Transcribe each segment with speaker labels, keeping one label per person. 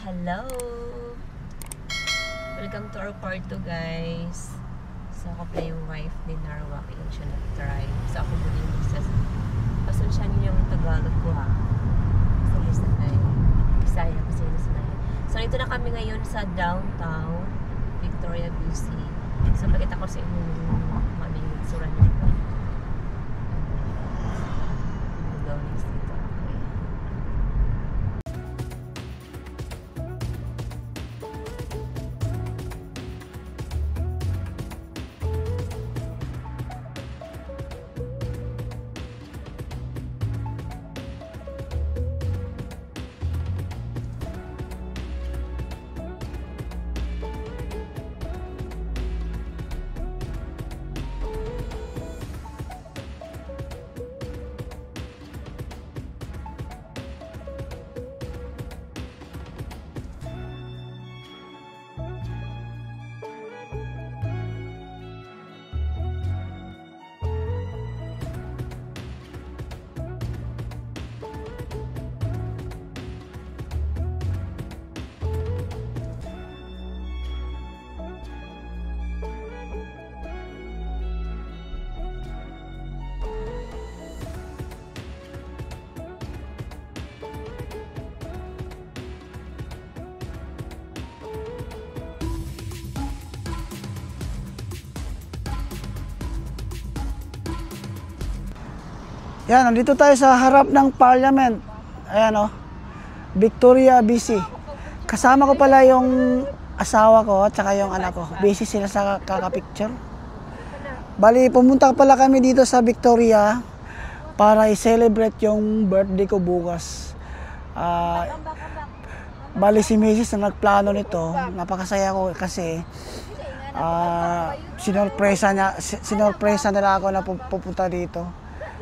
Speaker 1: Hello! Welcome to our part 2, guys. So, ako pala yung wife ni Narwak. Yung siya nag-drive. So, ako muli yung business. Pasensya niyo yung Tagalog ko, ha? Kasi Bisaya kasi yung sanayan. So, ito na kami ngayon sa downtown Victoria, BC. So, pakita ko sa inyo yung mami yung sura niyo. Buildings dito. Okay.
Speaker 2: Yan, nandito tayo sa harap ng Parliament. Ayan o, Victoria, BC. Kasama ko pala yung asawa ko at saka yung anak ko. Busy sila sa kakapicture. Bali, pumunta pala kami dito sa Victoria para i-celebrate yung birthday ko bukas. Bali, si Mrs. na nagplano nito. Napakasaya ko kasi sinorpresa nila ako na pupunta dito.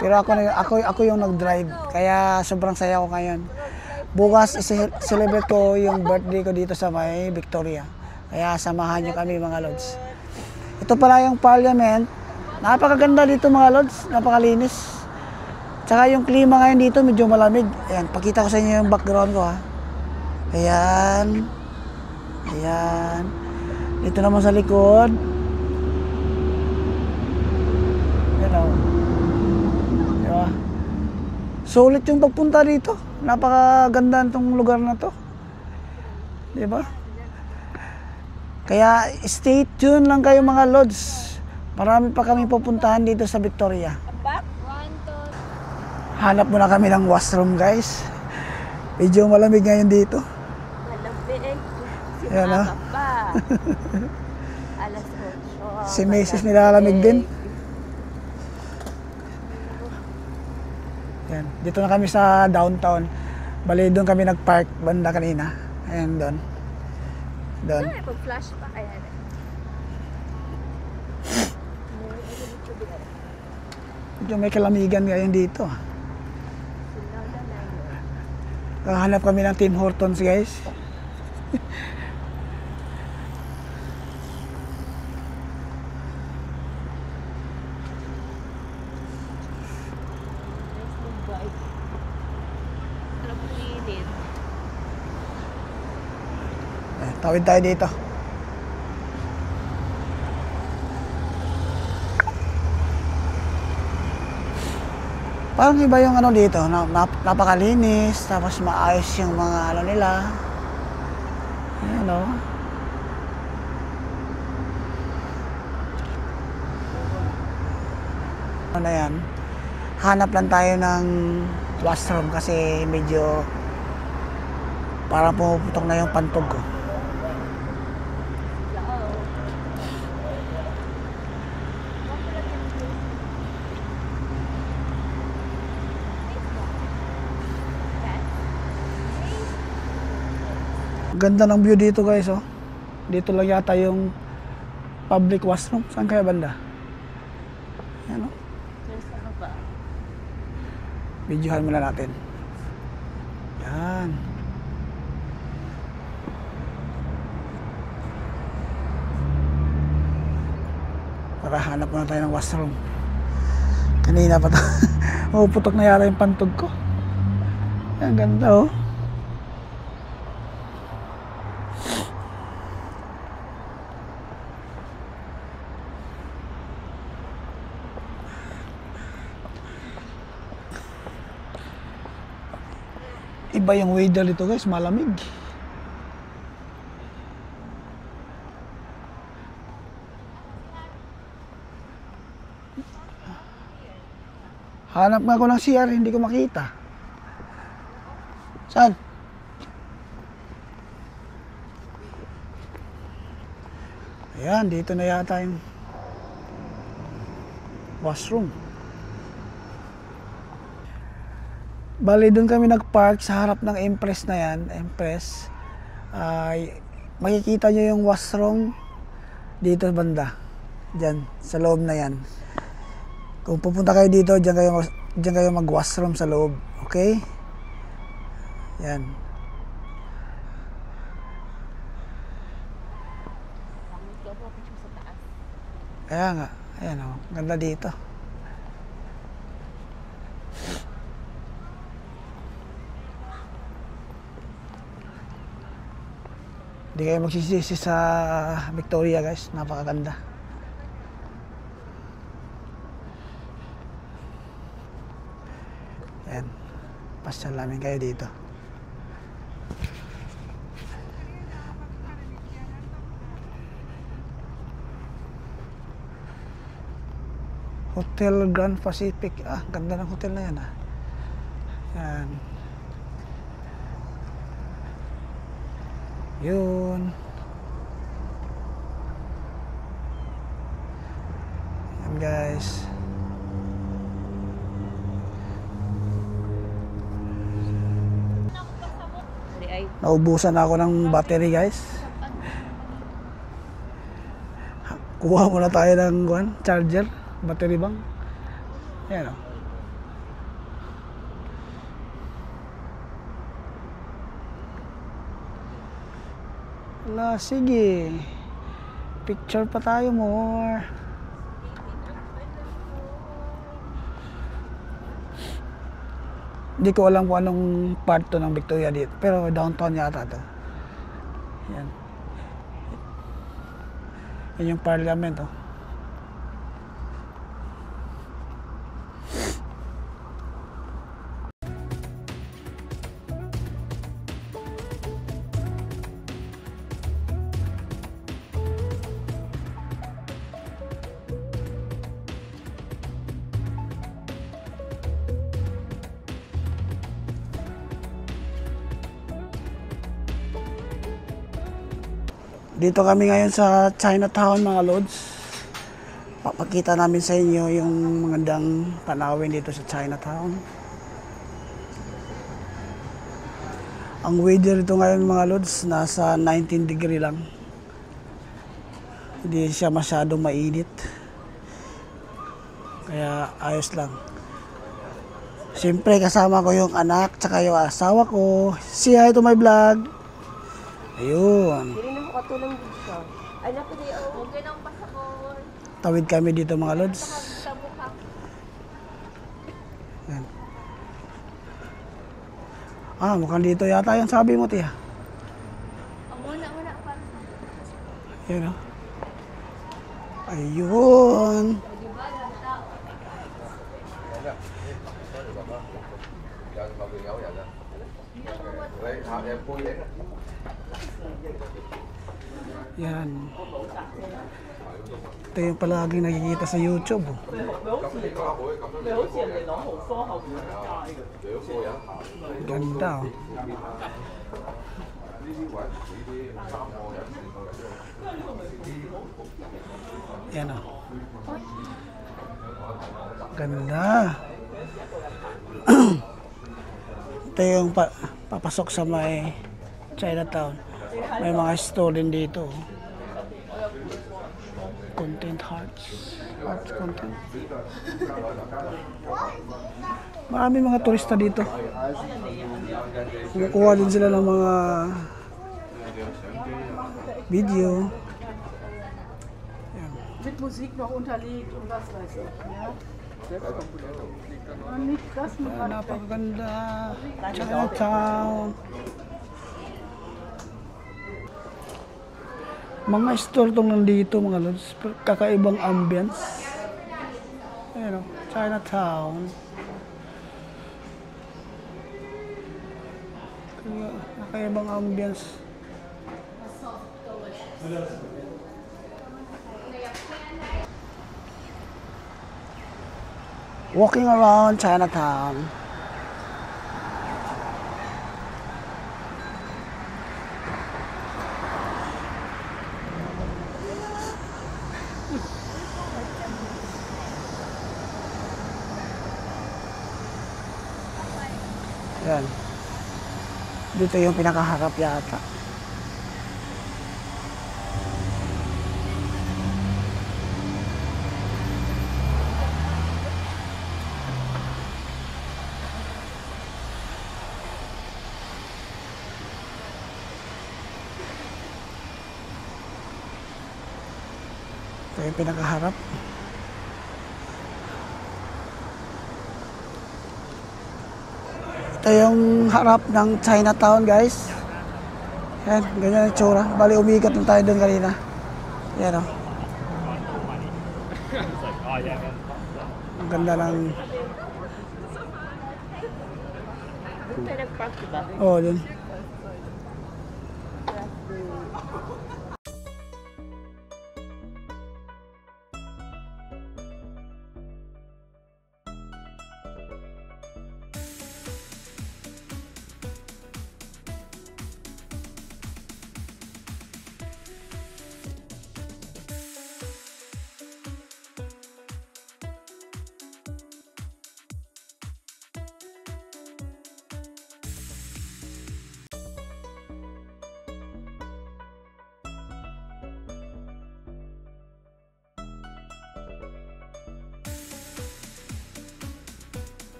Speaker 2: Pero ako yung nag-drive, kaya sobrang saya ko ngayon. Bukas i-celebrate ko yung birthday ko dito sa may Victoria. Kaya samahan niyo kami mga lods. Ito pala yung Parliament. Napakaganda dito mga lods, napakalinis. Tsaka yung klima ngayon dito medyo malamig. Ayan, pakita ko sa inyo yung background ko ha. Ayan. Ayan. Dito naman sa likod. Ayan o. Sulit yung pagpunta dito. Napakaganda nitong lugar na to. Diba? Kaya stay tuned lang kayo mga lods. Marami pa kami pupuntahan dito sa Victoria. Hanap muna kami ng washroom guys. Medyo malamig ngayon dito.
Speaker 1: Malamig.
Speaker 2: Yan o.
Speaker 1: Alas 8.
Speaker 2: Si Mrs. nilalamig din. Yan. Dito na kami sa downtown. Bali, doon kami nag-park banda kanina. Ayan, doon. Doon.
Speaker 1: Pag-flash pa kaya na.
Speaker 2: Medyo may kalamigan ngayon dito. Hanap kami ng Tim Hortons, guys. Tawid tayo dito. Parang iba yung ano dito, napakalinis, tapos maayos yung mga ano nila. Ayan o. Ano na yan? Hanap lang tayo ng washroom kasi medyo parang pumuputok na yung pantog ko. Ganda ng view dito guys oh. Dito lang yata yung public washroom. Saan kaya banda? Yan oh. Videohan muna natin. Yan. Para hanap muna tayo ng washroom. Kanina pa ito. Puputok na yata yung pantog ko. Ang ganda oh. Iba yung weather dito guys, malamig. Hanap nga ako ng CR, hindi ko makita. Saan? Ayan, dito na yata yung washroom. Bali, doon kami nagpark sa harap ng Empress na yan. Empress. Makikita nyo yung washroom dito banda. Diyan, sa loob na yan. Kung pupunta kayo dito, diyan kayo mag-washroom sa loob. Okay? Yan. Kaya nga. Ayan o. Ganda dito. Hindi kayo magsisisi sa Victoria guys. Napakaganda. Ayan. Pasyal namin kayo dito. Hotel Grand Pacific. Ganda ng hotel na yan Yan. Yun. Yan guys. Naubusan ako ng battery guys. Kuha muna tayo ng charger, battery bank. Ayan o. Wala, sige. Picture pa tayo more. Hindi ko alam kung anong part to ng Victoria dito. Pero downtown yata to. Yan. Yan yung parliament oh. Dito kami ngayon sa Chinatown mga Lods. Papakita namin sa inyo yung magandang tanawin dito sa Chinatown. Ang weather dito ngayon mga Lods, nasa 19 degree lang. Hindi siya masyadong mainit. Kaya ayos lang. Siyempre kasama ko yung anak tsaka yung asawa ko. Say hi to my vlog. Ayun.
Speaker 1: Katulong dito. Anak ko diyo, okay nang pasabon.
Speaker 2: Tawid kami dito mga Lods. Yan. Mukhang dito yata yung sabi mo, tiya.
Speaker 1: Muna pa.
Speaker 2: Yan o. Ayun. Yan. Ito yung palaging nakikita sa YouTube. Ganda oh. Yan oh. Ganda. Ito yung papasok sa may Chinatown. May mga store din dito. Content hearts. Hearts content. Marami mga turista dito. Kumukuha din sila ng mga video. Yan.
Speaker 3: Mit Musik noch unterlegt und was weiß ich. Ja? Nicht das
Speaker 2: Napakaganda. Chinatown. Mga store tong nandito mga Lods. Kakaibang ambience. Ayan o, Chinatown. Nakaibang ambience. Walking around Chinatown. Yan. Dito yung pinakaharap yata. Ito yung pinakaharap. Ito yung harap ng Chinatown, guys. Yan, ganyan ang tsura. Bali, umikat na tayo doon kanina. Yan o. Ang ganda ng... Oo, dun.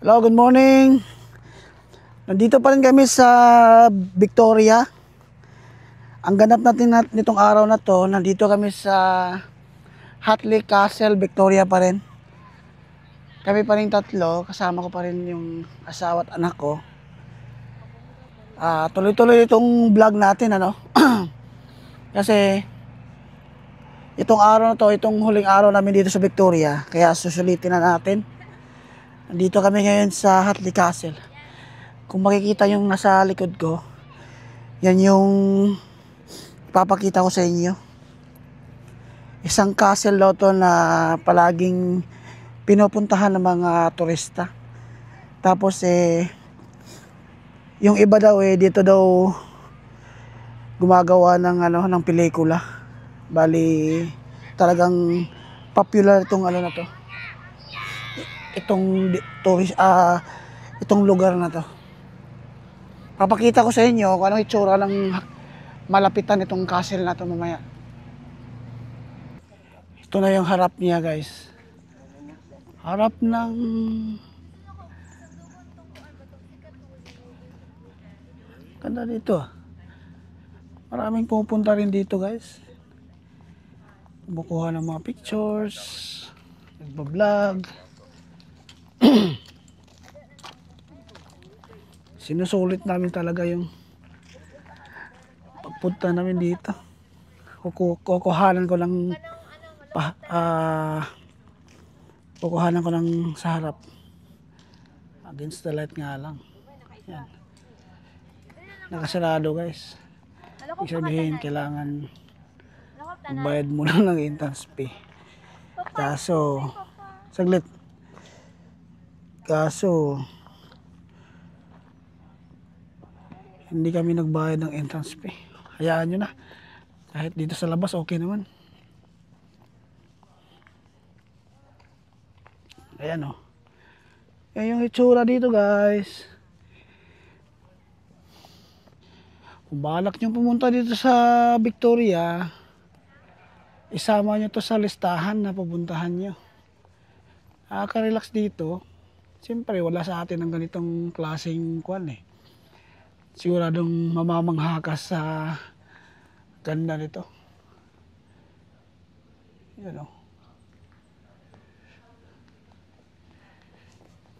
Speaker 2: Hello, good morning. Nandito pa rin kami sa Victoria. Ang ganap natin nitong araw na to, nandito kami sa Hatley Castle, Victoria pa rin. Kami pa rin tatlo, kasama ko pa rin yung asawa at anak ko. Tuloy-tuloy itong vlog natin, ano? Kasi itong araw na to, itong huling araw namin dito sa Victoria, kaya susulitin na natin. Dito kami ngayon sa Hatley Castle. Kung makikita yung nasa likod ko, yan yung ipapakita ko sa inyo. Isang castle daw to na palaging pinupuntahan ng mga turista. Tapos yung iba daw dito daw gumagawa ng pelikula. Bali talagang popular itong na to. Itong lugar na to. Papakita ko sa inyo kung anong itsura ng malapitan itong castle na to mamaya. Ito na yung harap niya, guys. Harap ng ganda dito. Maraming pupunta rin dito, guys. Bukuha ng mga pictures, nagbablog. Sinusulit namin talaga yung pagpunta namin dito. Kukuhanan ko lang kukuhanan ko lang sa harap. Against the light nga lang. Yan. Nakasarado, guys. Ibig sabihin kailangan magbayad muna ng entrance fee. Kaso saglit. Kaso hindi kami nagbayad ng entrance fee. Hayaan nyo na. Kahit dito sa labas okay naman. Ayan o. Yan yung itsura dito, guys. Kung balak nyo pumunta dito sa Victoria, isama nyo to sa listahan na pupuntahan nyo. Nakaka-relax dito. Siyempre, wala sa atin ng ganitong klaseng kwan eh. Siguradong mamamangha ka sa ganda nito. Yan o.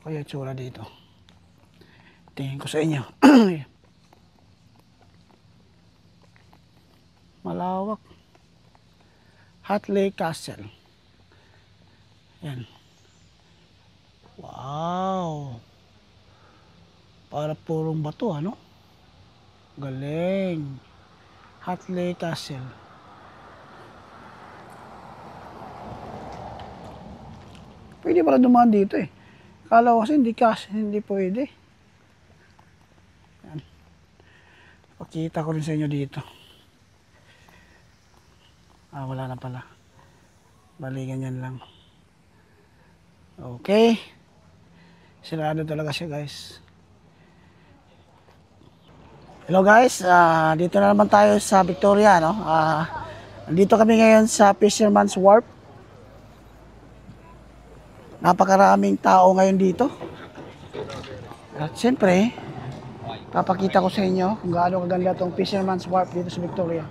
Speaker 2: Kaya tsura dito. Tingin ko sa inyo. Malawak. Hatley Castle. Yan. Wow. Para purong bato, ano? Galing. Hatley Castle. Pwede pala dumaan dito eh. Kala ko kasi hindi pwede. Yan. Pakita ko rin sa inyo dito. Wala na pala. Bali, ganyan lang. Okay. Sarado talaga siya, guys. Hello guys, dito na naman tayo sa Victoria, no? Dito kami ngayon sa Fisherman's Wharf. Napakaraming tao ngayon dito. At siyempre, papakita ko sa inyo kung gaano kaganda itong Fisherman's Wharf dito sa Victoria.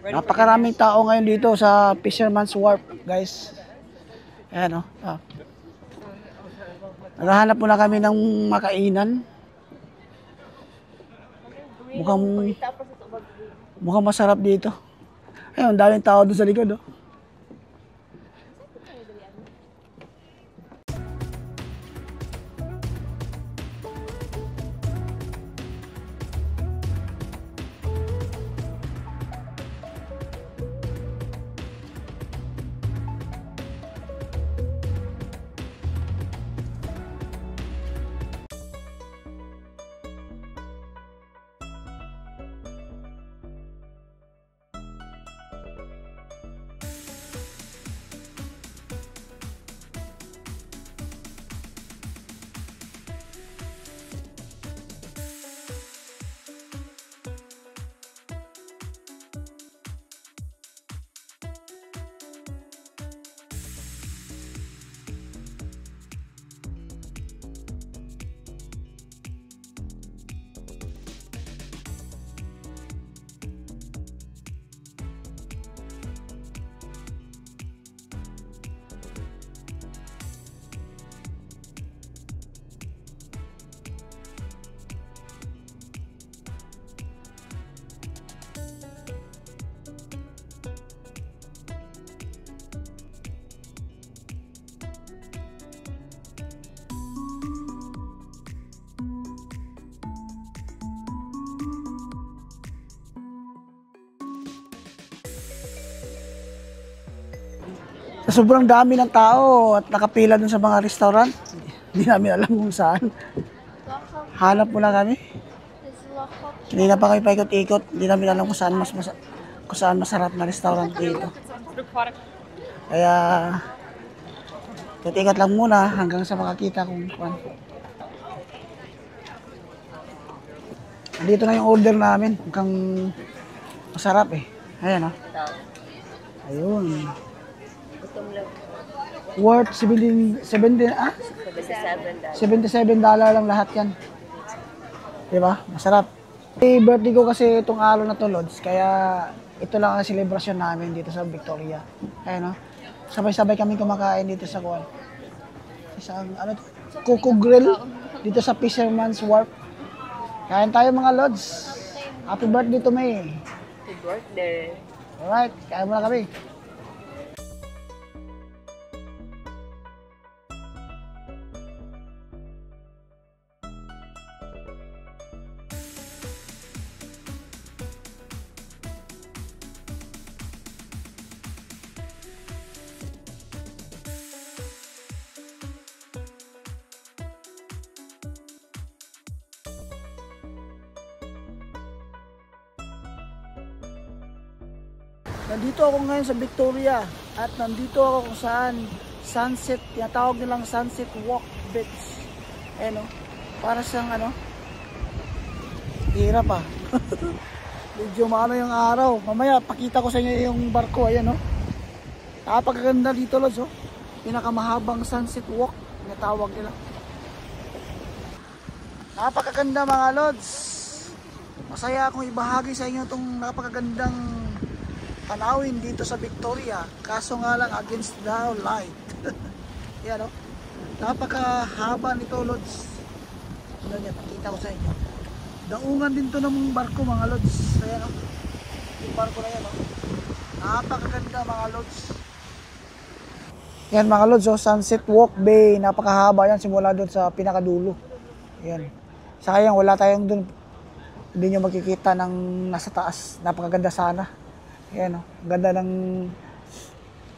Speaker 2: Napakaraming tao ngayon dito sa Fisherman's Wharf, guys. Ayan, oh. Naghahanap muna kami ng makainan. Mukhang masarap dito. Ayun, daming tao doon sa likod, oh. Sa sobrang dami ng tao at nakapila dun sa mga restaurant, hindi namin alam kung saan. Hanap muna kami. Kanina pa kami paikot-ikot, hindi namin alam kung saan masarap na restaurant dito. Kaya, ikot-ikot lang muna hanggang sa makakita kung kuwan. Dito na yung order namin, mukhang masarap eh. Ayan, oh. Ayun. Worth $77 lang lahat yan. Diba? Masarap. Birthday ko kasi itong araw na to, Lods. Kaya ito lang ang celebration namin dito sa Victoria. Ayan, no? Sabay-sabay kami kumakain dito sa kuwan. Isang, Coco Grill dito sa Fisherman's Wharf. Kain tayo mga Lods. Happy birthday to me.
Speaker 1: Happy birthday.
Speaker 2: Alright, kain muna kami. Nandito ako ngayon sa Victoria at nandito ako kung saan sunset, tinatawag nilang Sunset Walk Beach. Ayan o, para siyang ano, hirap ah. Medyo maano yung araw. Mamaya pakita ko sa inyo yung barko. Ayan o, napakaganda dito Lods o. Pinakamahabang sunset walk na tawag nila. Napakaganda mga Lods. Masaya akong ibahagi sa inyo itong napakagandang tanawin dito sa Victoria. Kaso nga lang against the light. Yan o. Napakahaba nito Lods. Ano niya, pakita ko sa inyo. Daungan din to ng barko mga Lods. Ayan o. Yung barko na yan o. Napakaganda mga Lods. Yan mga Lods, oh, Sunset Walk Bay, napakahaba yan simula doon sa pinakadulo. Yan. Sayang wala tayong doon. Hindi nyo makikita ng nasa taas. Napakaganda sana. Yan, oh. Ganda ng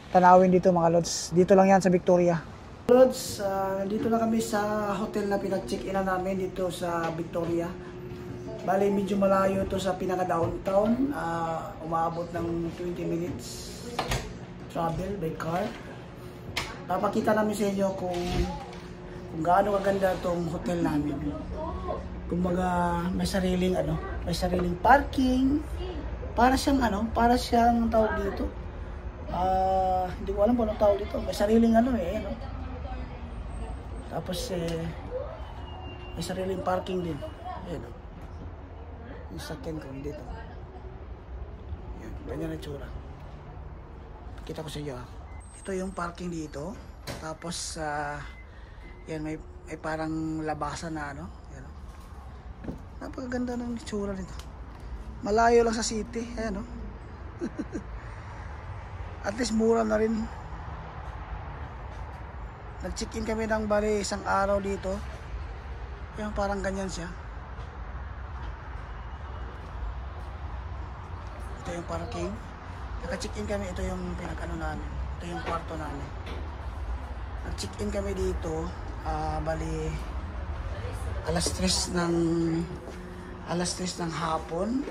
Speaker 2: tanawin dito mga Lods. Dito lang yan sa Victoria. Lods, nandito na kami sa hotel na pinag-check-in namin dito sa Victoria. Bali, medyo malayo ito sa pinaka-downtown. Umabot ng 20 minutes travel by car. Papakita namin sa inyo kung gaano kaganda itong hotel namin. Kumbaga may sariling parking. Para siyang tawag dito. Hindi ko alam kung anong tawag dito. May sariling Tapos may sariling parking din. Ayan. Yung sakyan ko dito. Yan, ganyan ang tsura. Pakita ko sa inyo. Ito yung parking dito. Tapos yan may parang labasan na ano. Yan. Napakaganda ng itsura nito. Malayo lang sa city. Ayan o. At least mura na rin. Nag-check-in kami ng bali isang araw dito. Yung parang ganyan siya. Ito yung parking. Naka-check-in kami. Ito yung pinag-ano namin. Ito yung kwarto namin. Nag-check-in kami dito, bali alas 3 ng hapon.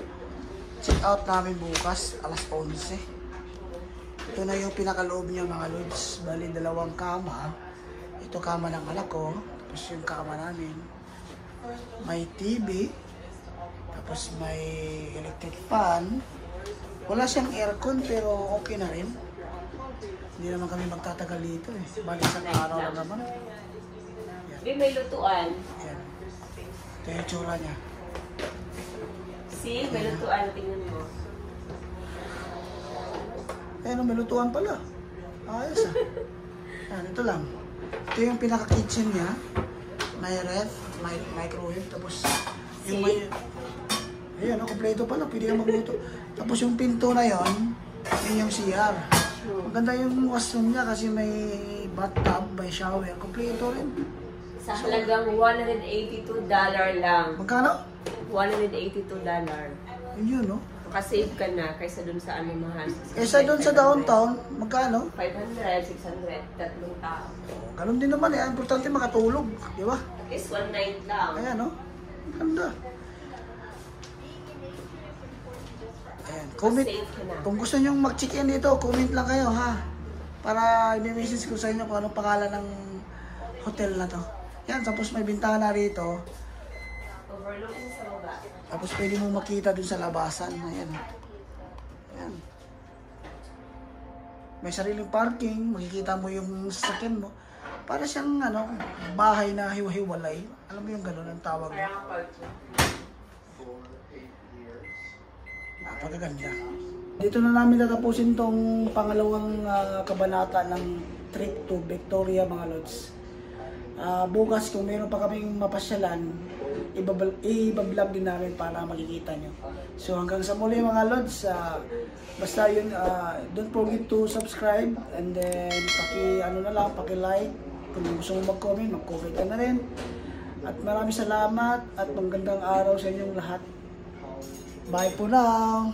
Speaker 2: Check out namin bukas alas 11. Ito na yung pinakaloob niya mga Lods. Bali 2 kama. Ito kama ng anak ko, tapos yung kama namin. May TV, tapos may electric fan. Wala siyang aircon pero okay na rin. Hindi naman kami magtatagal dito eh. Bali isang araw lang naman.
Speaker 1: Yan. May lutuan.
Speaker 2: Yan. Ito yung tsura niya.
Speaker 1: See, may lutuan. Tingnan mo.
Speaker 2: Ayan, may lutuan pala. Ayos ah. Yan, ito lang. Ito yung pinaka-kitchen niya. May ref, may microwave, tapos yung may... Ayan, kompleto pala. Pwede kang magluto. Tapos yung pinto na yon, yun yung CR. Maganda yung washroom niya kasi may bathtub, may shower. Kompleto rin.
Speaker 1: Sa halagang $182 lang.
Speaker 2: Magkano?
Speaker 1: $182.
Speaker 2: Yun, no?
Speaker 1: Makasave ka na kaysa dun sa ano mahal.
Speaker 2: Kaysa dun sa downtown, magkano?
Speaker 1: 500, 600, 3 tao.
Speaker 2: Ganun din naman eh. Importante makatulog, di ba?
Speaker 1: At least 1 night lang.
Speaker 2: Ayan, no? Ganda. Ayan, comment. Kung gusto nyo mag-check-in dito, comment lang kayo, ha? Para i-message ko sa inyo kung anong pangalan ng hotel na to. Yan, tapos may bintana rito.
Speaker 1: Overlooking sa baba.
Speaker 2: Tapos pwede mo makita dun sa labasan. Ayan. Ayan. May sariling parking, makikita mo yung sasakyan mo. Para siyang bahay na hiwa-hiwalay. Alam mo yung gano'n ang tawag mo. Napakaganda. Dito na namin tatapusin tong pangalawang kabanata ng trip to Victoria mga Lods. Bukas kung meron pa kaming mapasyalan, ibablog din namin para makikita nyo. So hanggang sa muli mga Lods, basta yun, don't forget to subscribe and then paki-like. Kung gusto mo mag-comment, mag-comment ka na rin. At maraming salamat at magandang araw sa inyong lahat. Bye for now!